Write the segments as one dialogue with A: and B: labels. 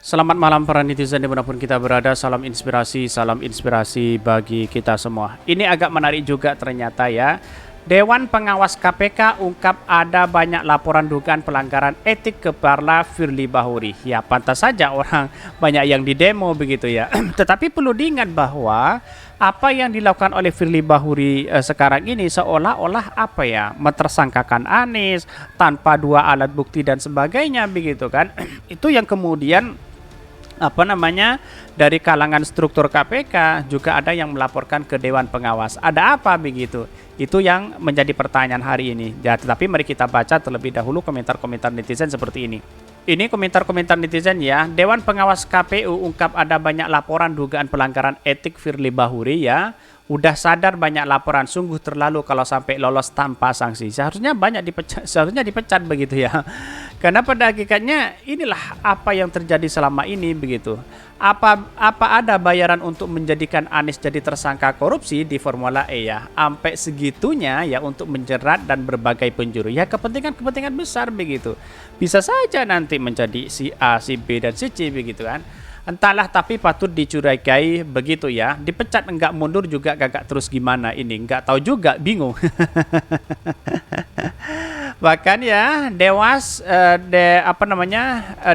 A: Selamat malam para netizen dimanapun kita berada, salam inspirasi bagi kita semua. Ini agak menarik juga ternyata ya. Dewan Pengawas KPK ungkap ada banyak laporan dugaan pelanggaran etik kepada Firly Bahuri. Ya pantas saja orang banyak yang didemo begitu ya. Tetapi perlu diingat bahwa apa yang dilakukan oleh Firly Bahuri sekarang ini seolah-olah apa ya, mentersangkakan Anies tanpa dua alat bukti dan sebagainya begitu kan. Itu yang kemudian dari kalangan struktur KPK juga ada yang melaporkan ke Dewan Pengawas. Ada apa begitu? Itu yang menjadi pertanyaan hari ini. Ya, tetapi mari kita baca terlebih dahulu komentar-komentar netizen seperti ini. Ini komentar-komentar netizen ya. Dewan Pengawas KPU ungkap ada banyak laporan dugaan pelanggaran etik Firly Bahuri ya. Udah sadar banyak laporan, sungguh terlalu kalau sampai lolos tanpa sanksi. Seharusnya dipecat begitu ya. Karena pada hakikatnya inilah apa yang terjadi selama ini begitu. Apa ada bayaran untuk menjadikan Anies jadi tersangka korupsi di Formula E ya? Sampai segitunya ya untuk menjerat dan berbagai penjuru. Ya kepentingan besar begitu. Bisa saja nanti menjadi si A, si B dan si C begitu kan. Entahlah, tapi patut dicurigai begitu ya. Dipecat enggak, mundur juga gagak, terus gimana ini? Enggak tahu juga, bingung. Bahkan ya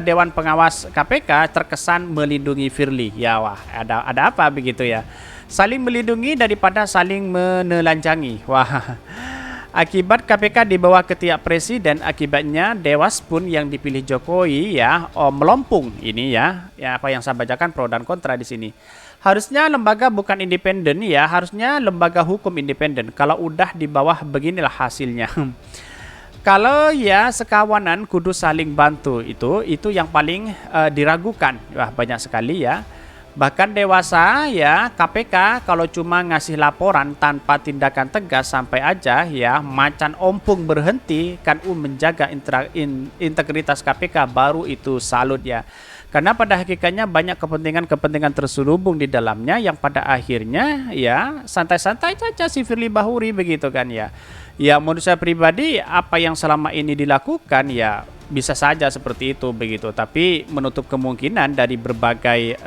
A: Dewan Pengawas KPK terkesan melindungi Firly. Ya wah, ada apa begitu ya? Saling melindungi daripada saling menelanjangi. Wah. Akibat KPK di bawah ketiak presiden, akibatnya Dewas pun yang dipilih Jokowi ya melompong ini ya. Ya apa yang saya bacakan pro dan kontra di sini. Harusnya lembaga bukan independen ya, harusnya lembaga hukum independen. Kalau udah di bawah beginilah hasilnya. Kalau ya sekawanan kudu saling bantu itu yang paling diragukan. Wah banyak sekali ya. Bahkan dewasa ya KPK kalau cuma ngasih laporan tanpa tindakan tegas sampai aja ya macan ompong berhenti kan menjaga integritas KPK baru itu salut ya. Karena pada hakikatnya banyak kepentingan terselubung di dalamnya yang pada akhirnya ya santai-santai saja si Firly Bahuri begitu kan ya. Ya menurut saya pribadi apa yang selama ini dilakukan ya bisa saja seperti itu begitu, tapi menutup kemungkinan dari berbagai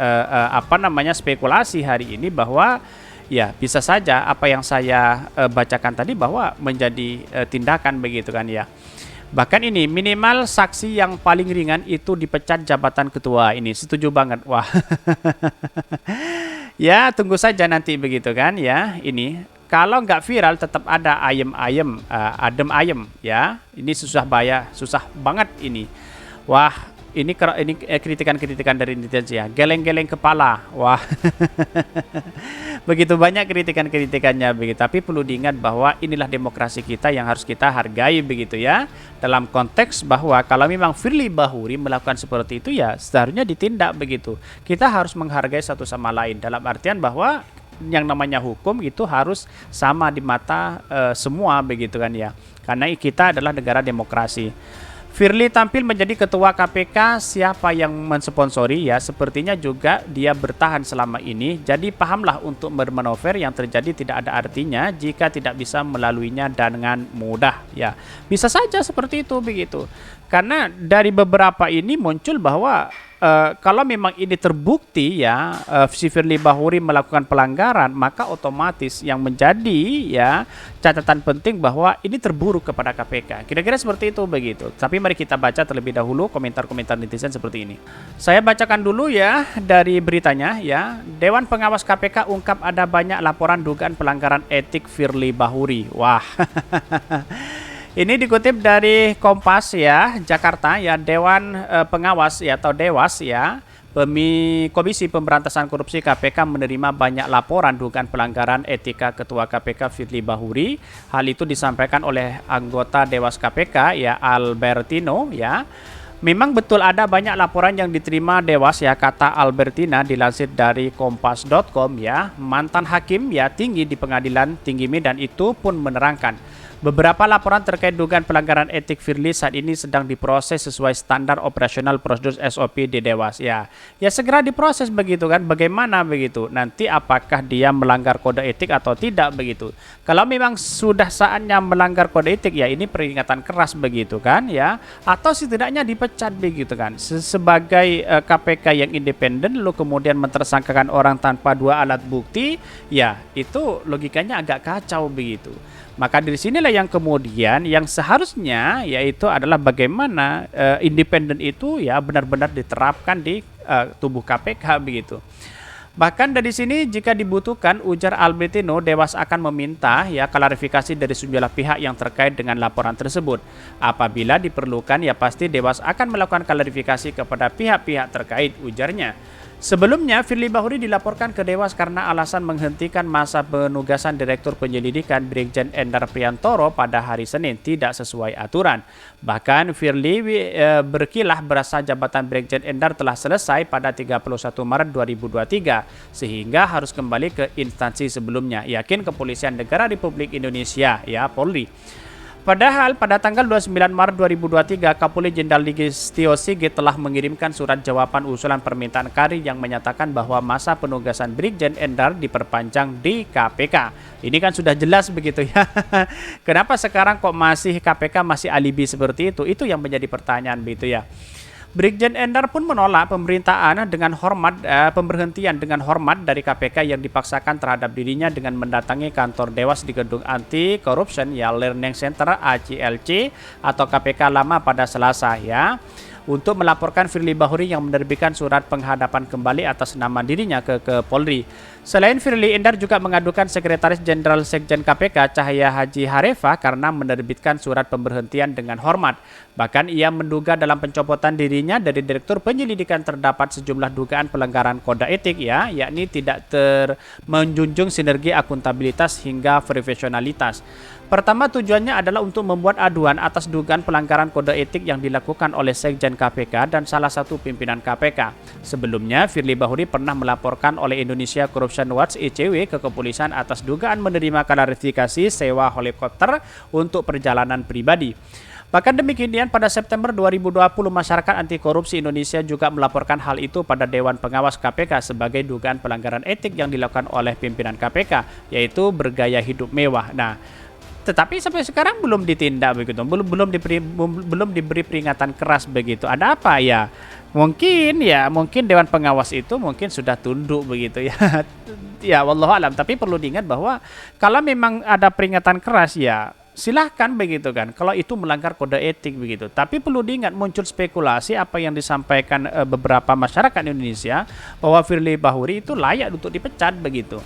A: spekulasi hari ini bahwa ya bisa saja apa yang saya bacakan tadi bahwa menjadi tindakan begitu kan ya. Bahkan ini minimal saksi yang paling ringan itu dipecat jabatan ketua, ini setuju banget. Wah. Ya tunggu saja nanti begitu kan ya. Ini kalau nggak viral tetap ada adem ayem ya. Ini susah banget ini. Wah, ini kritikan-kritikan dari netizen ya. Geleng-geleng kepala. Wah. Begitu banyak kritikannya begitu. Tapi perlu diingat bahwa inilah demokrasi kita yang harus kita hargai begitu ya. Dalam konteks bahwa kalau memang Firly Bahuri melakukan seperti itu ya seharusnya ditindak begitu. Kita harus menghargai satu sama lain dalam artian bahwa yang namanya hukum itu harus sama di mata semua begitu kan ya. Karena kita adalah negara demokrasi. Firly tampil menjadi ketua KPK, siapa yang mensponsori ya, sepertinya juga dia bertahan selama ini. Jadi pahamlah untuk bermanuver yang terjadi tidak ada artinya jika tidak bisa melaluinya dengan mudah ya. Bisa saja seperti itu begitu. Karena dari beberapa ini muncul bahwa kalau memang ini terbukti ya si Firly Bahuri melakukan pelanggaran, maka otomatis yang menjadi ya catatan penting bahwa ini terburuk kepada KPK. Kira-kira seperti itu begitu. Tapi mari kita baca terlebih dahulu komentar-komentar netizen seperti ini. Saya bacakan dulu ya dari beritanya ya. Dewan Pengawas KPK ungkap ada banyak laporan dugaan pelanggaran etik Firly Bahuri. Wah. Ini dikutip dari Kompas ya, Jakarta ya, Dewan Pengawas ya atau Dewas ya, Komisi Pemberantasan Korupsi KPK menerima banyak laporan dugaan pelanggaran etika Ketua KPK Firly Bahuri. Hal itu disampaikan oleh anggota Dewas KPK ya Albertino ya. Memang betul ada banyak laporan yang diterima Dewas ya, kata Albertina dilansir dari kompas.com ya. Mantan hakim ya tinggi di Pengadilan Tinggi Medan itu pun menerangkan beberapa laporan terkait dugaan pelanggaran etik Firly saat ini sedang diproses sesuai standar operasional prosedur SOP di Dewas ya. Ya segera diproses begitu kan. Bagaimana begitu? Nanti apakah dia melanggar kode etik atau tidak begitu. Kalau memang sudah saatnya melanggar kode etik ya ini peringatan keras begitu kan ya. Atau setidaknya dipecat dipecat begitu kan. Sebagai KPK yang independen lalu kemudian mentersangkakan orang tanpa dua alat bukti, ya itu logikanya agak kacau begitu. Maka dari sinilah yang kemudian yang seharusnya yaitu adalah bagaimana independen itu ya benar-benar diterapkan di tubuh KPK begitu. Bahkan dari sini jika dibutuhkan, ujar Albertino, Dewas akan meminta ya klarifikasi dari sejumlah pihak yang terkait dengan laporan tersebut. Apabila diperlukan ya pasti Dewas akan melakukan klarifikasi kepada pihak-pihak terkait, ujarnya. Sebelumnya, Firly Bahuri dilaporkan ke Dewas karena alasan menghentikan masa penugasan Direktur Penyelidikan Brigjen Endar Priantoro pada hari Senin tidak sesuai aturan. Bahkan Firly berkilah berasa jabatan Brigjen Endar telah selesai pada 31 Maret 2023 sehingga harus kembali ke instansi sebelumnya, yakin Kepolisian Negara Republik Indonesia ya Polri. Padahal pada tanggal 29 Maret 2023, Kapolri Jenderal Listio Sigit telah mengirimkan surat jawaban usulan permintaan Kari yang menyatakan bahwa masa penugasan Brigjen Endar diperpanjang di KPK. Ini kan sudah jelas begitu ya. Kenapa sekarang kok masih KPK masih alibi seperti itu? Itu yang menjadi pertanyaan begitu ya. Brigjen Endar pun menolak pemberhentian dengan hormat dari KPK yang dipaksakan terhadap dirinya dengan mendatangi kantor Dewas di gedung anti corruption ya Learning Center ACLC atau KPK lama pada Selasa ya, untuk melaporkan Firly Bahuri yang menerbitkan surat penghadapan kembali atas nama dirinya ke Polri. Selain Firly, Endar juga mengadukan Sekretaris Jenderal Sekjen KPK Cahaya Haji Harefa karena menerbitkan surat pemberhentian dengan hormat. Bahkan ia menduga dalam pencopotan dirinya dari Direktur Penyelidikan terdapat sejumlah dugaan pelanggaran kode etik ya, yakni tidak menjunjung sinergi akuntabilitas hingga profesionalitas. Pertama, tujuannya adalah untuk membuat aduan atas dugaan pelanggaran kode etik yang dilakukan oleh Sekjen KPK dan salah satu pimpinan KPK. Sebelumnya, Firly Bahuri pernah melaporkan oleh Indonesia Corruption Watch (ICW) ke kepolisian atas dugaan menerima klarifikasi sewa helikopter untuk perjalanan pribadi. Bahkan demikian, pada September 2020 masyarakat anti korupsi Indonesia juga melaporkan hal itu pada Dewan Pengawas KPK sebagai dugaan pelanggaran etik yang dilakukan oleh pimpinan KPK, yaitu bergaya hidup mewah. Nah, tetapi sampai sekarang belum ditindak begitu, belum diberi peringatan keras begitu. Ada apa ya? Mungkin Dewan Pengawas itu mungkin sudah tunduk begitu ya. Ya wallahu alam, tapi perlu diingat bahwa kalau memang ada peringatan keras ya silahkan begitu kan, kalau itu melanggar kode etik begitu. Tapi perlu diingat, muncul spekulasi apa yang disampaikan beberapa masyarakat Indonesia bahwa Firly Bahuri itu layak untuk dipecat begitu.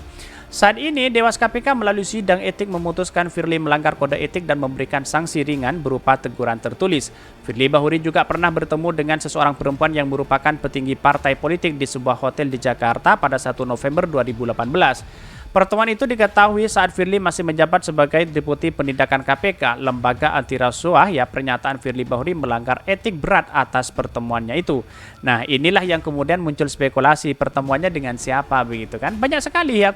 A: Saat ini Dewas KPK melalui sidang etik memutuskan Firly melanggar kode etik dan memberikan sanksi ringan berupa teguran tertulis. Firly Bahuri juga pernah bertemu dengan seseorang perempuan yang merupakan petinggi partai politik di sebuah hotel di Jakarta pada 1 November 2018. Pertemuan itu diketahui saat Firly masih menjabat sebagai Deputi Penindakan KPK, lembaga anti rasuah ya. Pernyataan Firly Bahuri melanggar etik berat atas pertemuannya itu. Nah, inilah yang kemudian muncul spekulasi pertemuannya dengan siapa begitu kan. Banyak sekali ya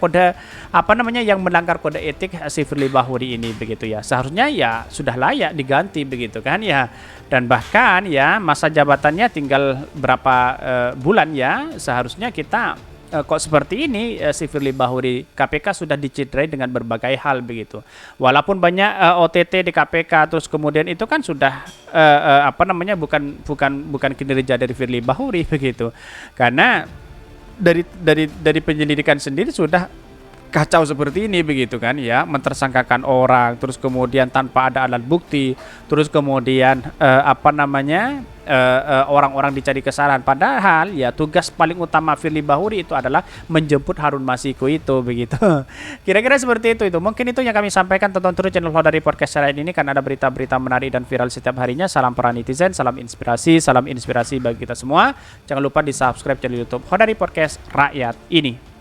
A: yang melanggar kode etik si Firly Bahuri ini begitu ya. Seharusnya ya sudah layak diganti begitu kan ya. Dan bahkan ya masa jabatannya tinggal berapa bulan ya. Seharusnya kita kok seperti ini si Firly Bahuri KPK sudah dicederai dengan berbagai hal begitu. Walaupun banyak OTT di KPK terus kemudian itu kan sudah bukan kinerja dari Firly Bahuri begitu. Karena dari penyelidikan sendiri sudah kacau seperti ini begitu kan ya, mentersangkakan orang terus kemudian tanpa ada alat bukti, terus kemudian orang-orang dicari kesalahan, padahal ya tugas paling utama Firly Bahuri itu adalah menjemput Harun Masiku itu begitu. Kira-kira seperti itu mungkin itu yang kami sampaikan. Tonton terus channel Hodari Podcast lain ini kan ada berita-berita menarik dan viral setiap harinya. Salam para netizen, salam inspirasi bagi kita semua. Jangan lupa di subscribe channel YouTube Hodari Podcast Rakyat ini.